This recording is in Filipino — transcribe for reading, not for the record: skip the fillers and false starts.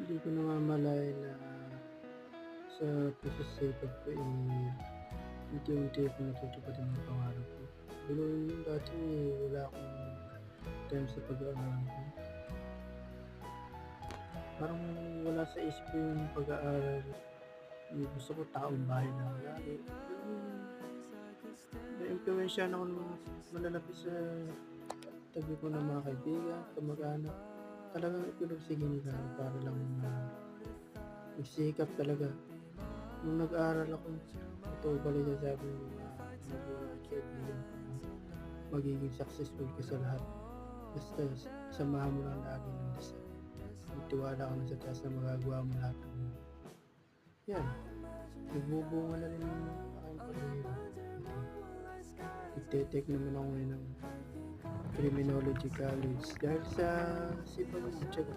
Hindi ko namamalayan na sa pagsisikap ko, unti-unti akong natutupad ang mga pangarap ko. Gano'n dati wala akong time sa pag-aaral ko. Parang wala sa isip ko yung pag-aaral. Yung gusto ko taong bahay lang lagi. Gano'n, naimpluwensyahan ako ng mga malalapit sa tabi ko ng mga kaibigan, kamag-anak. Talagang ipinagsige nila para lang magsikap talaga. Nung nag-aaral ako, totoo pala yung sabi ng mga magulang at kaibigan ko na magiging successful ka sa lahat. Basta samahan mo lang lagi ng dasal. Magtiwala ka na sa taas na magagawa mo lahat ng yan. Nagbubunga na rin yung aking paghihirap. Nagte-take naman ako ngayon ng Criminology College dahil sa sipag at tiyaga.